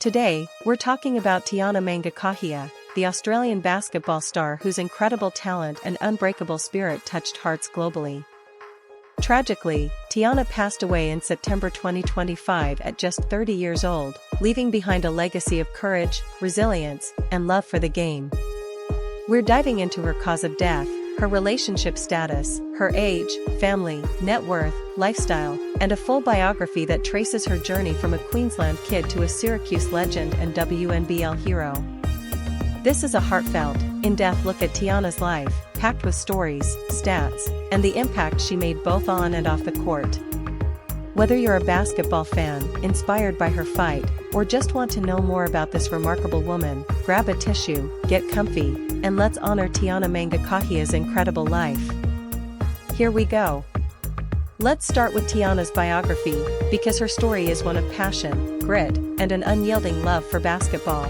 Today, we're talking about Tiana Mangakahia, the Australian basketball star whose incredible talent and unbreakable spirit touched hearts globally. Tragically, Tiana passed away in September 2025 at just 30 years old, leaving behind a legacy of courage, resilience, and love for the game. We're diving into her cause of death, her relationship status, her age, family, net worth, lifestyle, and a full biography that traces her journey from a Queensland kid to a Syracuse legend and WNBL hero. This is a heartfelt, in-depth look at Tiana's life, packed with stories, stats, and the impact she made both on and off the court. Whether you're a basketball fan, inspired by her fight, or just want to know more about this remarkable woman, grab a tissue, get comfy, and let's honor Tiana Mangakahia's incredible life. Here we go. Let's start with Tiana's biography, because her story is one of passion, grit, and an unyielding love for basketball.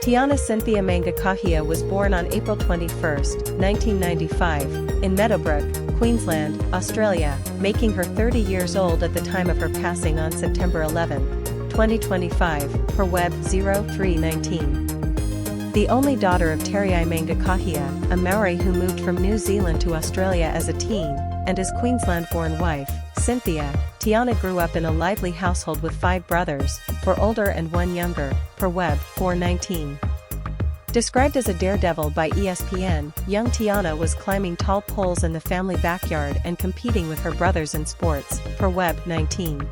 Tiana Cynthia Mangakahia was born on April 21, 1995, in Meadowbrook, Queensland, Australia, making her 30 years old at the time of her passing on September 11, 2025, per Web 0319. The only daughter of Tiana Mangakahia, a Maori who moved from New Zealand to Australia as a teen, and his Queensland-born wife, Cynthia, Tiana grew up in a lively household with 5 brothers, 4 older and 1 younger, per Web 419. Described as a daredevil by ESPN, young Tiana was climbing tall poles in the family backyard and competing with her brothers in sports, per Web 19.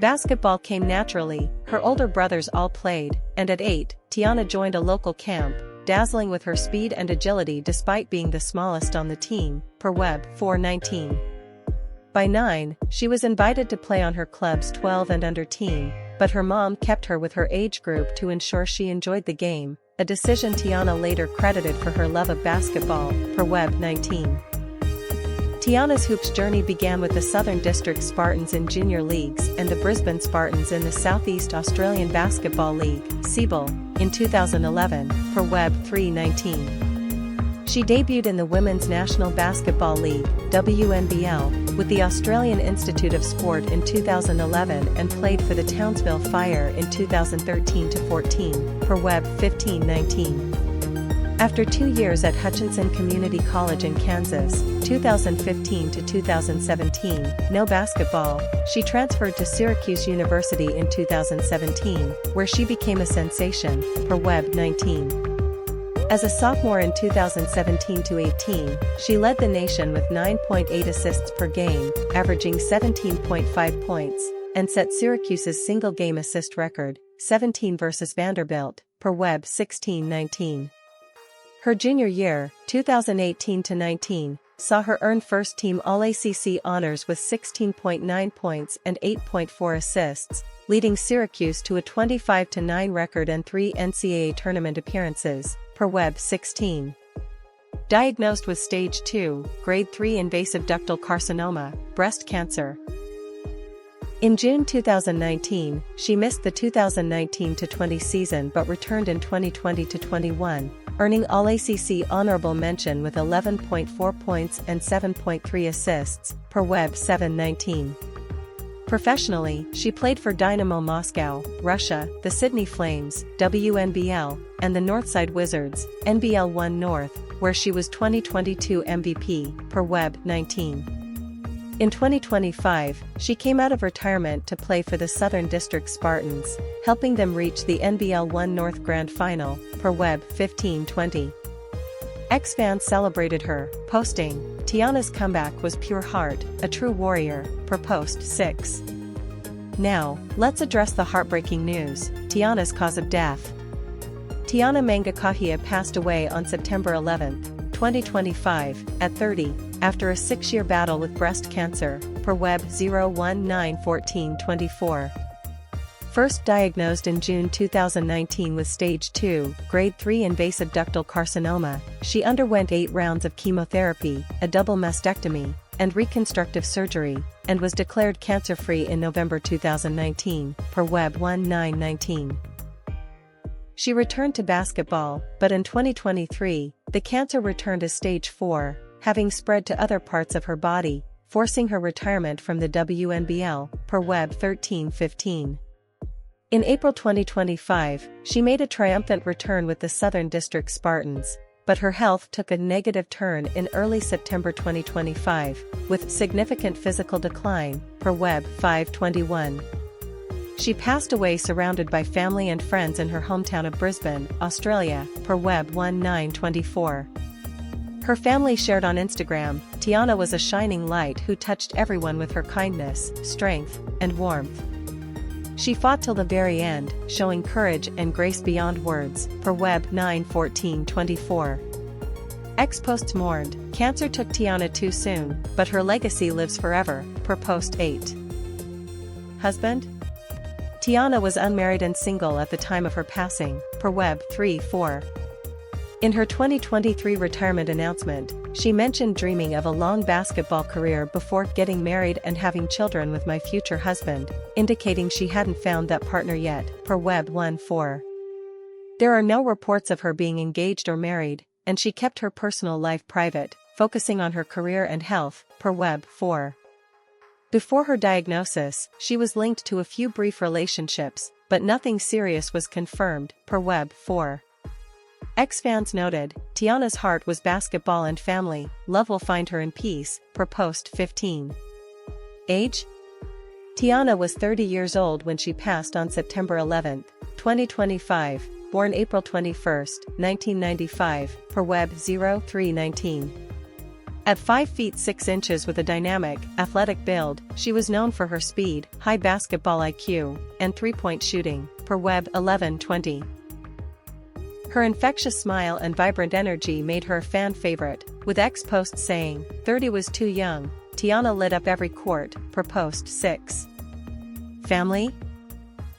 Basketball came naturally, her older brothers all played, and at 8, Tiana joined a local camp, dazzling with her speed and agility despite being the smallest on the team, per Web 419. By 9, she was invited to play on her club's 12 and under team, but her mom kept her with her age group to ensure she enjoyed the game, a decision Tiana later credited for her love of basketball, per Web 19. Tiana's hoops journey began with the Southern District Spartans in junior leagues and the Brisbane Spartans in the Southeast Australian Basketball League, SEABL, in 2011, per Web 319. She debuted in the Women's National Basketball League, WNBL, with the Australian Institute of Sport in 2011 and played for the Townsville Fire in 2013-14, per Web 1519. After 2 years at Hutchinson Community College in Kansas, 2015-2017, no basketball, she transferred to Syracuse University in 2017, where she became a sensation, per Web 19. As a sophomore in 2017-18, she led the nation with 9.8 assists per game, averaging 17.5 points, and set Syracuse's single-game assist record, 17 versus Vanderbilt, per Web 1619. Her junior year, 2018-19, saw her earn first-team All ACC honors with 16.9 points and 8.4 assists, leading Syracuse to a 25-9 record and 3 NCAA tournament appearances, per Web 16. Diagnosed with Stage 2, Grade 3 invasive ductal carcinoma, breast cancer. In June 2019, she missed the 2019-20 season but returned in 2020-21, earning All ACC honorable mention with 11.4 points and 7.3 assists, per Web 719. Professionally, she played for Dynamo Moscow, Russia, the Sydney Flames, WNBL, and the Northside Wizards, NBL 1 North, where she was 2022 MVP, per Web 19. In 2025, she came out of retirement to play for the Southern District Spartans, helping them reach the NBL 1 North Grand Final, per Web 1520. Ex-fans celebrated her, posting, "Tiana's comeback was pure heart, a true warrior," per post 6. Now, let's address the heartbreaking news, Tiana's cause of death. Tiana Mangakahia passed away on September 11, 2025, at 30, after a 6-year battle with breast cancer, per Web 0191424. First diagnosed in June 2019 with Stage 2, Grade 3 invasive ductal carcinoma, she underwent 8 rounds of chemotherapy, a double mastectomy, and reconstructive surgery, and was declared cancer-free in November 2019, per Web 1919. She returned to basketball, but in 2023, the cancer returned as Stage 4, having spread to other parts of her body, forcing her retirement from the WNBL, per Web 1315. In April 2025, she made a triumphant return with the Southern District Spartans, but her health took a negative turn in early September 2025, with significant physical decline, per Web 521. She passed away surrounded by family and friends in her hometown of Brisbane, Australia, per Web 1924. Her family shared on Instagram, "Tiana was a shining light who touched everyone with her kindness, strength, and warmth. She fought till the very end, showing courage and grace beyond words," per Web 9/14/24. X posts mourned, "Cancer took Tiana too soon, but her legacy lives forever," per Post 8. Husband? Tiana was unmarried and single at the time of her passing, per Web 3/4. In her 2023 retirement announcement, she mentioned dreaming of a long basketball career before getting married and having children with my future husband, indicating she hadn't found that partner yet, per Web 1/4. There are no reports of her being engaged or married, and she kept her personal life private, focusing on her career and health, per Web 4. Before her diagnosis, she was linked to a few brief relationships, but nothing serious was confirmed, per Web 4. X-fans noted, "Tiana's heart was basketball and family, love will find her in peace," per Post 15. Age? Tiana was 30 years old when she passed on September 11, 2025, born April 21, 1995, per Web 0319. At 5 feet 6 inches with a dynamic, athletic build, she was known for her speed, high basketball IQ, and three-point shooting, per Web 1120. Her infectious smile and vibrant energy made her a fan favorite, with X posts saying, "30 was too young, Tiana lit up every court," per Post 6. Family?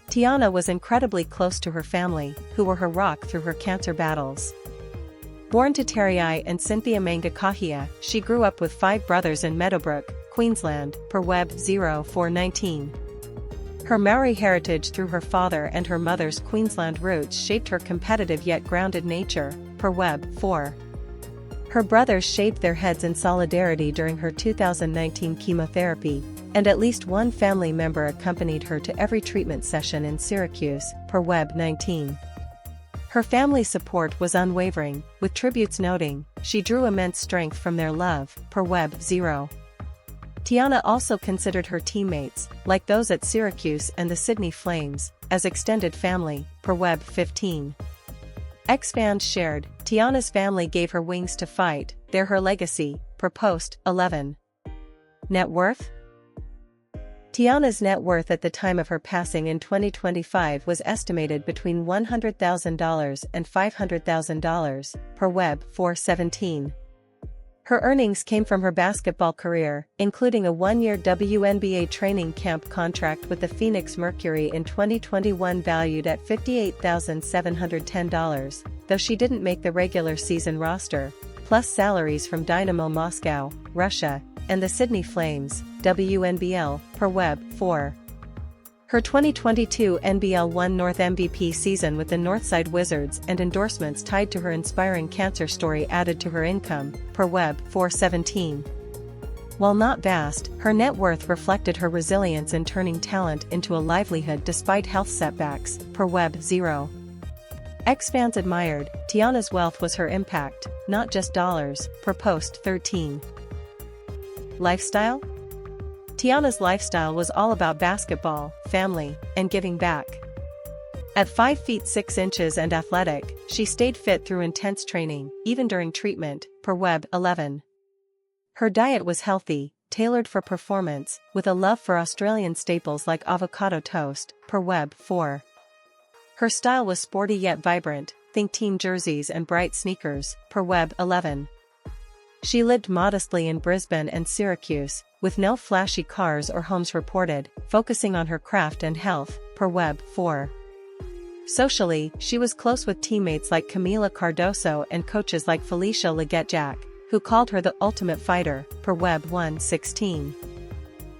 Tiana was incredibly close to her family, who were her rock through her cancer battles. Born to Tiana and Cynthia Mangakahia, she grew up with 5 brothers in Meadowbrook, Queensland, per Web 0419. Her Maori heritage through her father and her mother's Queensland roots shaped her competitive yet grounded nature, per Web 4. Her brothers shaved their heads in solidarity during her 2019 chemotherapy, and at least one family member accompanied her to every treatment session in Syracuse, per Web 19. Her family's support was unwavering, with tributes noting, "She drew immense strength from their love," per Web 0. Tiana also considered her teammates, like those at Syracuse and the Sydney Flames, as extended family, per Web 15. X-fans shared, "Tiana's family gave her wings to fight, they're her legacy," per Post 11. Net worth? Tiana's net worth at the time of her passing in 2025 was estimated between $100,000 and $500,000, per Web 417. Her earnings came from her basketball career, including a 1-year WNBA training camp contract with the Phoenix Mercury in 2021 valued at $58,710, though she didn't make the regular season roster, plus salaries from Dynamo Moscow, Russia, and the Sydney Flames, WNBL, per Web 4. Her 2022 NBL 1 North MVP season with the Northside Wizards and endorsements tied to her inspiring cancer story added to her income, per Web 417. While not vast, her net worth reflected her resilience in turning talent into a livelihood despite health setbacks, per Web 0. X-fans admired, "Tiana's wealth was her impact, not just dollars," per Post 13. Lifestyle? Tiana's lifestyle was all about basketball, family, and giving back. At 5 feet 6 inches and athletic, she stayed fit through intense training, even during treatment, per Web 11. Her diet was healthy, tailored for performance, with a love for Australian staples like avocado toast, per Web 4. Her style was sporty yet vibrant, think team jerseys and bright sneakers, per Web 11. She lived modestly in Brisbane and Syracuse, with no flashy cars or homes reported, focusing on her craft and health, per Web 4. Socially, she was close with teammates like Camila Cardoso and coaches like Felicia Leggett-Jack, who called her the ultimate fighter, per Web 116.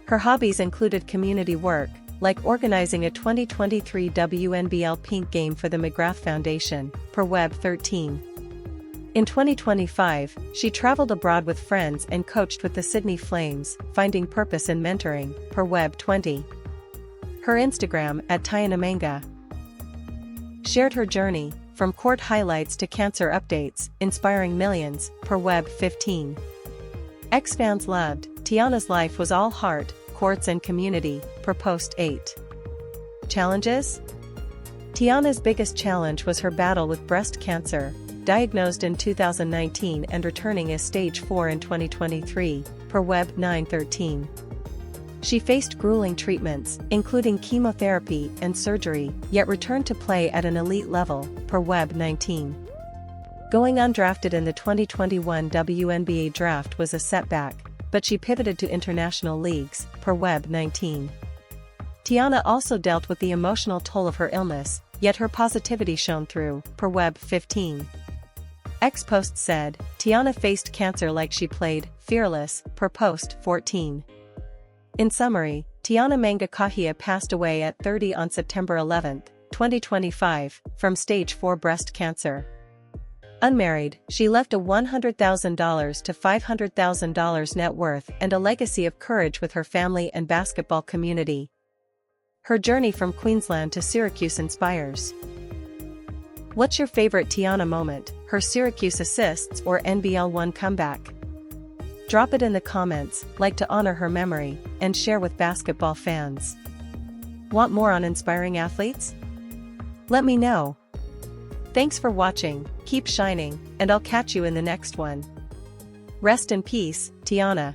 Her hobbies included community work, like organizing a 2023 WNBL Pink game for the McGrath Foundation, per Web 13. In 2025, she traveled abroad with friends and coached with the Sydney Flames, finding purpose in mentoring, per Web 20. Her Instagram @TianaManga shared her journey, from court highlights to cancer updates, inspiring millions, per Web 15. Ex-fans loved, Tiana's life was all heart, courts and community, per Post 8. Challenges? Tiana's biggest challenge was her battle with breast cancer, diagnosed in 2019 and returning as stage 4 in 2023, per Web 913. She faced grueling treatments, including chemotherapy and surgery, yet returned to play at an elite level, per Web 19. Going undrafted in the 2021 WNBA draft was a setback, but she pivoted to international leagues, per Web 19. Tiana also dealt with the emotional toll of her illness, yet her positivity shone through, per Web 15. X-Post said, Tiana faced cancer like she played, fearless, per Post 14. In summary, Tiana Mangakahia passed away at 30 on September 11, 2025, from stage 4 breast cancer. Unmarried, she left a $100,000 to $500,000 net worth and a legacy of courage with her family and basketball community. Her journey from Queensland to Syracuse inspires. What's your favorite Tiana moment, her Syracuse assists or NBL 1 comeback? Drop it in the comments, like to honor her memory, and share with basketball fans. Want more on inspiring athletes? Let me know. Thanks for watching, keep shining, and I'll catch you in the next one. Rest in peace, Tiana.